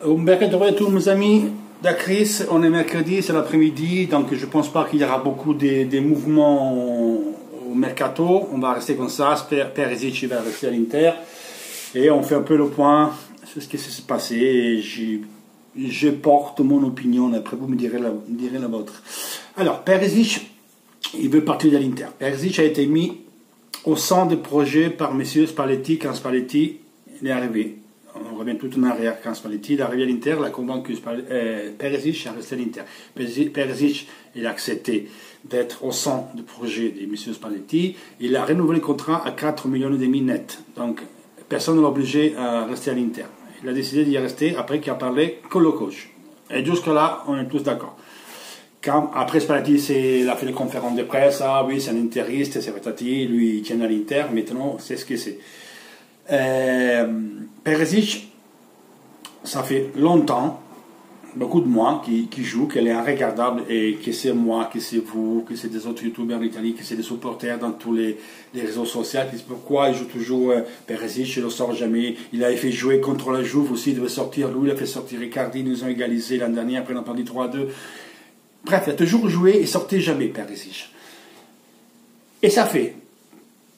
Un bel retrouvé à tous mes amis d'Acris. On est mercredi, c'est l'après-midi, donc je ne pense pas qu'il y aura beaucoup de mouvements au mercato. On va rester comme ça. Perisic va rester à l'Inter. Et on fait un peu le point sur ce qui s'est passé. Et je porte mon opinion, après vous me direz la vôtre. Alors, Perisic, il veut partir de l'Inter. Perisic a été mis au centre du projet par M. Spalletti quand Spalletti est arrivé. On revient tout en arrière quand Spalletti est arrivé à l'Inter, l'a convaincu Perisic à rester à l'Inter. Perisic, il a accepté d'être au centre du projet de M. Spalletti. Il a renouvelé le contrat à 4,5 millions net. Donc, personne ne l'a obligé à rester à l'Inter. Il a décidé d'y rester après qu'il a parlé que le coach. Et jusque-là, on est tous d'accord. Après Spalletti, il a fait des conférences de presse, ah oui, c'est un interiste, c'est Verratti, lui, il tient à l'Inter, maintenant, c'est ce que c'est. Perisic, ça fait longtemps, beaucoup de mois, qu'il joue, qu'elle est irregardable, et que c'est moi, que c'est vous, que c'est des autres youtubeurs en Italie, que c'est des supporters dans tous les réseaux sociaux, qui disent pourquoi il joue toujours Perisic, il ne le sort jamais. Il avait fait jouer contre la Juve aussi, il devait sortir, lui, il a fait sortir Icardi, nous ont égalisé l'an dernier, après on a perdu 3-2. Bref, il a toujours joué et sortait jamais, Perisic. Et ça fait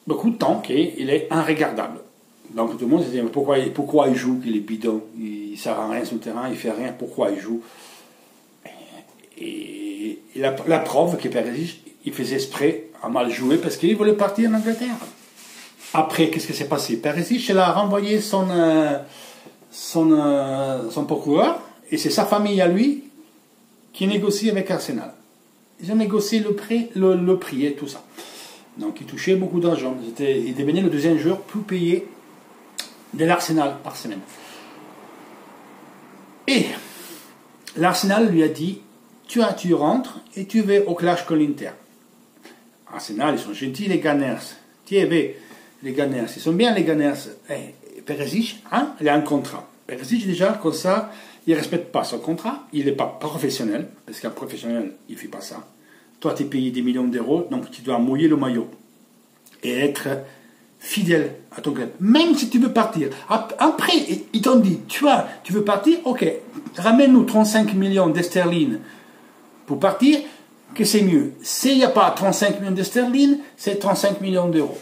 beaucoup de temps qu'il est irregardable. Donc tout le monde se dit pourquoi il joue, qu'il est bidon, il ne sert à rien sur le terrain, il ne fait rien, pourquoi il joue. Et la preuve que Perisic, il faisait exprès à mal jouer parce qu'il voulait partir en Angleterre. Après, qu'est-ce qui s'est passé? Perisic, il a renvoyé son procureur, et c'est sa famille à lui qui négocie avec Arsenal. Ils ont négocié le prix et tout ça. Donc il touchait beaucoup d'argent. Il devenait le deuxième joueur plus payé de l'Arsenal par semaine. Et l'Arsenal lui a dit, tu rentres et tu vas au clash con l'Inter. Arsenal, ils sont gentils les Gunners. Les Gunners, ils sont bien les Gunners. Perisic, il a un contrat. Perisic déjà, comme ça, il ne respecte pas son contrat, il n'est pas professionnel, parce qu'un professionnel, il ne fait pas ça. Toi, tu es payé des millions d'euros, donc tu dois mouiller le maillot et être fidèle à ton club. Même si tu veux partir. Après, ils t'ont dit, tu veux partir, ok, ramène-nous 35 millions de sterling pour partir, que c'est mieux. S'il n'y a pas 35 millions de sterling, c'est 35 millions d'euros.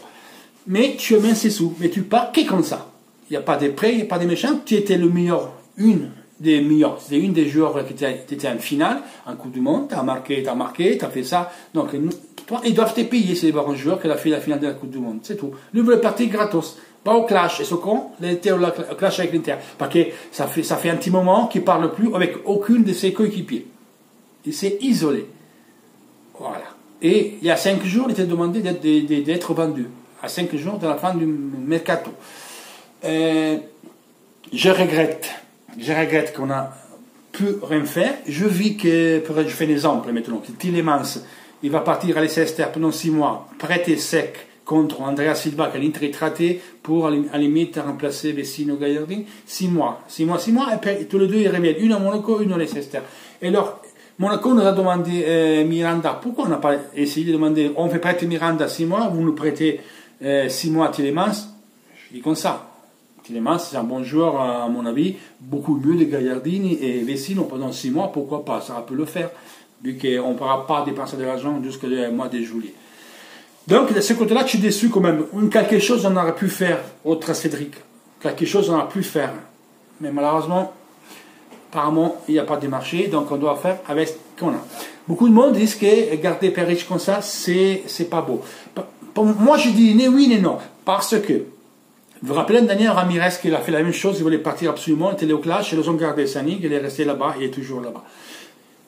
Mais tu amènes ces sous, mais tu pars que comme ça. Il n'y a pas de prêts, il n'y a pas de méchants, tu étais le meilleur, c'était une des joueurs qui était en finale, en Coupe du Monde, tu as marqué, tu as fait ça. Donc, toi, ils doivent te payer, c'est les bons joueurs qui ont fait la finale de la Coupe du Monde, c'est tout. Lui voulait partir gratos, pas au clash, et ce con, il était au clash avec l'Inter. Parce que ça fait un petit moment qu'il ne parle plus avec aucune de ses coéquipiers. Il s'est isolé. Voilà. Et il y a 5 jours, il était demandé d'être vendu. À 5 jours de la fin du mercato. Je regrette qu'on a pu rien faire. Je vis que, je fais un exemple maintenant, que Tielemans, il va partir à Leicester pendant 6 mois, prêté sec contre Andrea Silva, qui a l'Inter traité pour, à la limite, remplacer Vecino Gagliardini. 6 mois, et puis tous les deux, ils reviennent. Une à Monaco, une à Leicester. Et alors, Monaco nous a demandé Miranda. Pourquoi on n'a pas essayé de demander, on fait prêter Miranda 6 mois, vous nous prêtez 6 mois à Tielemans? Je dis comme ça. Tielemans, c'est un bon joueur, à mon avis, beaucoup mieux de Gagliardini et Vecino pendant 6 mois, pourquoi pas, ça peut le faire, vu qu'on ne pourra pas dépenser de l'argent jusqu'au mois de juillet. Donc, de ce côté-là, je suis déçu quand même. Quelque chose on aurait pu faire, autre Cédric, quelque chose on aurait pu faire. Mais malheureusement, apparemment, il n'y a pas de marché, donc on doit faire avec ce qu'on a. Beaucoup de monde disent que garder Perisic comme ça, c'est pas beau. Moi, je dis ni oui ni non, parce que vous vous rappelez Daniel Ramirez qui a fait la même chose, il voulait partir absolument, il était au clash, ils ont gardé Sanig, il est resté là-bas, il est toujours là-bas.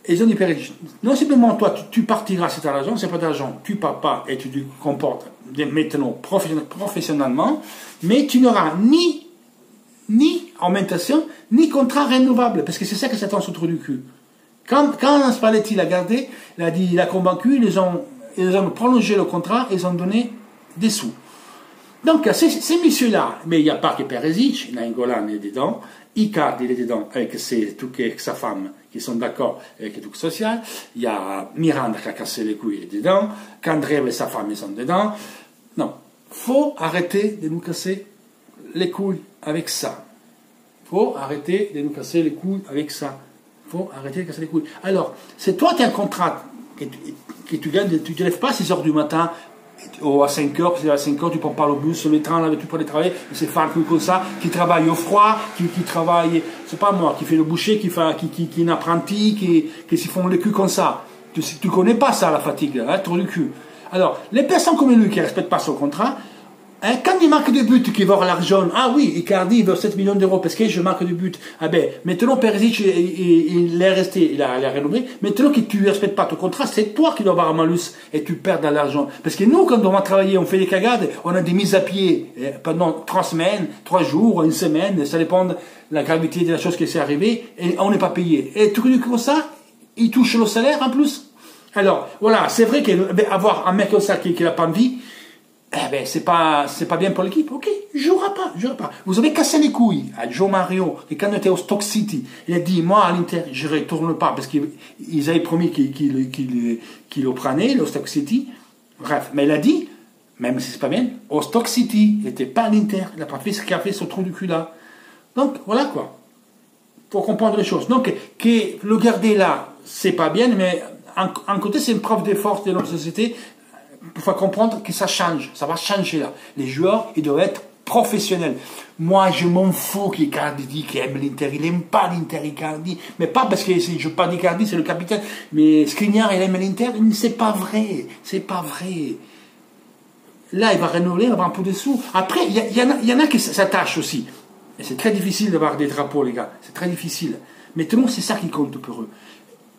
Et ils ont dit, Perisic, non simplement toi, tu partiras, c'est ta raison, c'est pas d'argent, tu pars pas et tu te comportes maintenant professionnellement, mais tu n'auras ni augmentation, ni contrat renouvelable, parce que c'est ça que ça tend sur le trou du cul. Quand Spalletti l'a gardé, il a convaincu, ils ont prolongé le contrat, ils ont donné des sous. Donc, ces messieurs-là, mais il n'y a pas que Perisic, il y a Nainggolan, il est dedans, Icardi, il est dedans, avec sa femme, qui sont d'accord avec le truc social, il y a Miranda qui a cassé les couilles, il est dedans, Candreva et sa femme, ils sont dedans. Non, faut arrêter de nous casser les couilles avec ça. faut arrêter de nous casser les couilles avec ça. Faut arrêter de casser les couilles. Alors, c'est toi, tu as un contrat que tu gagnes, tu ne te lèves pas à 6 heures du matin, ou à 5 heures, parce qu'à 5 heures, tu prends pas le bus, sur le train, là, tu peux aller travailler, c'est faire comme ça, qui travaille au froid, qui travaille, c'est pas moi, qui fait le boucher, qui est un apprenti, qui s'y font le cul comme ça. Tu connais pas ça, la fatigue, hein, trop du cul. Alors, les personnes comme lui qui ne respectent pas son contrat, hein, quand il marque des buts, qui va avoir l'argent, ah oui, Icardi il veut 7 millions d'euros parce que je marque des buts. Ah ben, maintenant Perisic, il est resté, il a rénové. Maintenant que tu ne respectes pas ton contrat, c'est toi qui dois avoir un malus et tu perds de l'argent. Parce que nous, quand on va travailler, on fait des cagades, on a des mises à pied pendant 3 semaines, 3 jours, 1 semaine, ça dépend de la gravité de la chose qui s'est arrivée, et on n'est pas payé. Et tout comme ça, il touche le salaire en plus. Alors, voilà, c'est vrai qu'avoir un mec comme ça qui n'a pas envie, eh ben, c'est pas bien pour l'équipe. Ok, jouera pas. Vous avez cassé les couilles à Joe Mario, et quand on était au Stoke City, il a dit, moi, à l'Inter, je retourne pas, parce qu'ils avaient promis qu'il le prenait, le Stoke City. Bref, mais il a dit, même si c'est pas bien, au Stoke City, il n'était pas à l'Inter, il n'a pas fait ce qu'il a fait, ce trou du cul là. Donc, voilà quoi. Faut comprendre les choses. Donc, que le garder là, c'est pas bien, mais en côté, c'est une preuve d'effort de notre société, pour faire comprendre que ça change, ça va changer là. Les joueurs, ils doivent être professionnels. Moi, je m'en fous qu'Icardi dit qu'il aime l'Inter. Il n'aime pas l'Inter, Icardi. Mais pas parce que je parle d'Icardi, c'est le capitaine. Mais Skriniar, il aime l'Inter. C'est pas vrai. C'est pas vrai. Là, il va renouveler, il va avoir un peu de sous. Après, il y en a qui s'attachent aussi. Et c'est très difficile d'avoir des drapeaux, les gars. C'est très difficile. Mais tout le monde, c'est ça qui compte pour eux.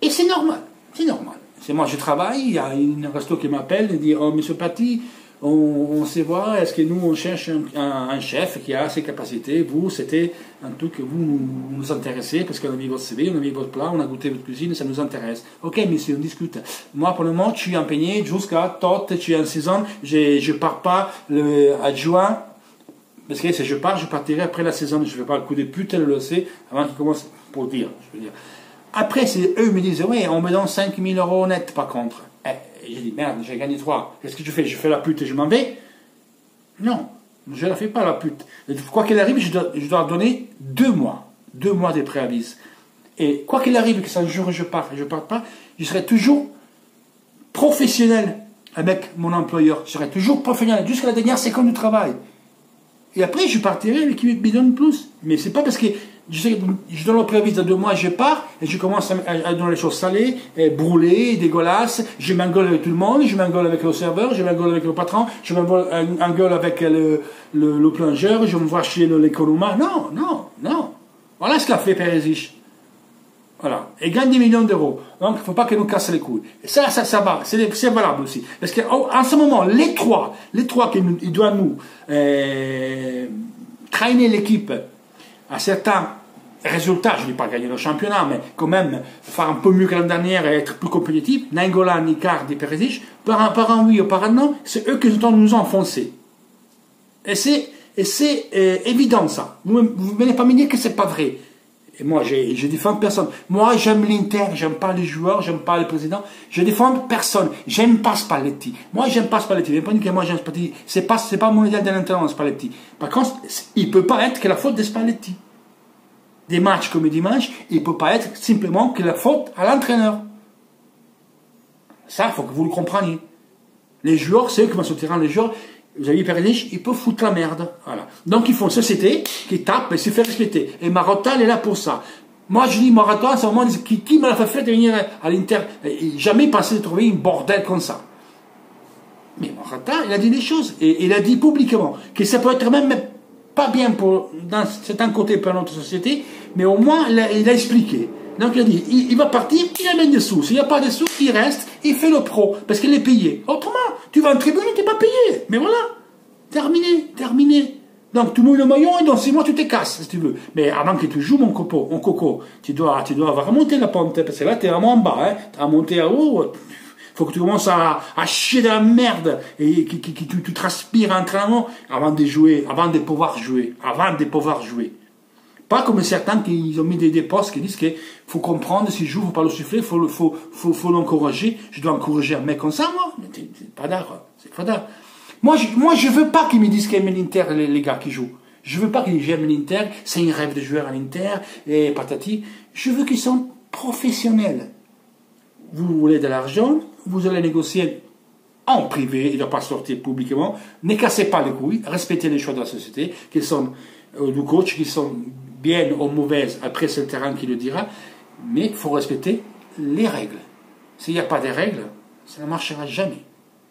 Et c'est normal. C'est normal. C'est moi, je travaille, il y a un resto qui m'appelle et dit, oh, monsieur Paty, on sait voir, est-ce que nous, on cherche un chef qui a ses capacités, vous, c'était un truc que vous nous intéressez, parce qu'on a vu votre CV, on a vu votre plat, on a goûté votre cuisine, ça nous intéresse. Ok, monsieur, on discute. Moi, pour le moment, je suis empeigné jusqu'à tot, je suis en saison, je pars pas à juin, parce que si je pars, je partirai après la saison, je ne fais pas le coup de pute, elle le sait, avant qu'il commence, pour dire, je veux dire. Après, eux me disent, oui, on me donne 5 000 euros net par contre. J'ai dit, merde, j'ai gagné 3. Qu'est-ce que je fais? Je fais la pute et je m'en vais? Non, je ne la fais pas la pute. Quoi qu'il arrive, je dois donner 2 mois. 2 mois de préavis. Et quoi qu'il arrive, que ça un jour je pars et je ne pars pas, je serai toujours professionnel avec mon employeur. Je serai toujours professionnel jusqu'à la dernière seconde du travail. Et après, je partirai avec qui me donne plus. Mais c'est pas parce que je donne le préavis de 2 mois, je pars, et je commence à donner les choses salées, brûlées, dégueulasses, je m'engueule avec tout le monde, je m'engueule avec le serveur, je m'engueule avec le patron, je m'engueule avec le plongeur, je me vois chez l'économa. Non. Voilà ce qu'a fait Perisic. Voilà. Et gagne 10 millions d'euros. Donc, il ne faut pas qu'elle nous casse les couilles. Et ça va. C'est valable aussi. Parce qu'en ce moment, les trois qui doivent nous traîner l'équipe à certains résultats, je ne dis pas gagner le championnat, mais quand même faire un peu mieux que l'année dernière et être plus compétitif, Nainggolan, Icardi, Perisic, par un oui ou par un non, c'est eux qui nous ont enfoncés. Et c'est évident ça. Vous ne venez pas me dire que c'est pas vrai. Et moi, je défends personne. Moi, j'aime l'Inter, j'aime pas les joueurs, j'aime pas les présidents. Je défends personne. J'aime pas Spalletti. Moi, j'aime pas Spalletti. Je ne pas dire que moi, j'aime Spalletti. C'est pas mon idéal de l'entraîneur, Spalletti. Par contre, il peut pas être que la faute de Spalletti. Des matchs comme dimanche, il peut pas être simplement que la faute à l'entraîneur. Ça, il faut que vous le compreniez. Les joueurs, c'est eux qui vont sortir les joueurs. Vous avez vu Perisic, il peut foutre la merde. Voilà. Donc il faut une société qui tape et se fait respecter. Et Marotta, il est là pour ça. Moi je dis Marotta, à ce moment, qui m'a fait de venir à l'Inter? Jamais pensé de trouver une bordel comme ça. Mais Marotta, il a dit des choses. Et il a dit publiquement que ça peut être même pas bien pour dans certains côtés pour notre société, mais au moins il a expliqué. Donc il a dit, il va partir, il amène des sous. S'il n'y a pas de sous, il reste, il fait le pro, parce qu'il est payé. Autrement, tu vas en tribune, tu n'es pas payé. Mais voilà, terminé. Donc tu mouilles le maillot et dans 6 mois tu te casses, si tu veux. Mais avant que tu joues mon coco, tu dois avoir remonté la pente, parce que là tu es vraiment en bas, hein. Tu as monté à haut, faut que tu commences à chier de la merde, et que tu transpires en entraînement avant de pouvoir jouer. Pas comme certains qui ont mis des postes qui disent qu'il faut comprendre, s'il joue, il ne faut pas le souffler, il faut l'encourager. Je dois encourager un mec comme ça, moi. C'est pas d'art. Moi, je veux pas qu'ils me disent qu'ils aiment l'Inter, les gars qui jouent. Je veux pas qu'ils j'aime l'Inter, c'est un rêve de joueur à l'Inter, et patati. Je veux qu'ils soient professionnels. Vous voulez de l'argent, vous allez négocier en privé, il ne doit pas sortir publiquement. Ne cassez pas les couilles, respectez les choix de la société, qui sont du coach, qui sont bien ou mauvaises, après c'est le terrain qui le dira, mais il faut respecter les règles. S'il n'y a pas de règles, ça ne marchera jamais.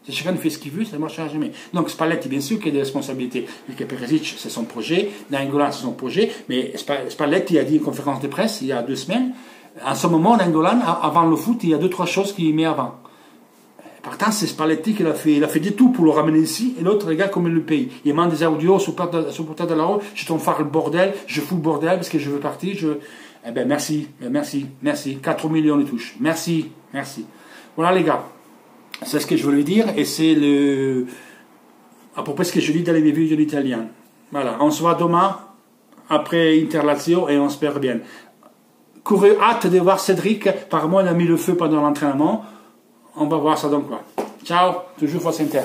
Si chacun fait ce qu'il veut, ça ne marchera jamais. Donc Spalletti, bien sûr, qu'il y a des responsabilités. Et Perisic, c'est son projet, Nainggolan, c'est son projet, mais Spalletti a dit en conférence de presse il y a 2 semaines, en ce moment, Nainggolan, avant le foot, il y a 2-3 choses qu'il met avant. Pourtant, c'est Spalletti qui l'a fait. Il a fait du tout pour le ramener ici, et l'autre, regarde comme il le paye. Il mande des audios sur portable de la roue, je t'en fais le bordel, je fous le bordel parce que je veux partir, Eh ben, merci. 4 millions de touches. Merci. Voilà, les gars. C'est ce que je voulais dire, et c'est à propos de ce que je dis dans les vidéos de l'italien. Voilà, on se voit demain, après Inter-Lazio, et on espère bien. Courez, hâte de voir Cédric, par moi il a mis le feu pendant l'entraînement. On va voir ça donc quoi. Ciao, toujours Force Inter.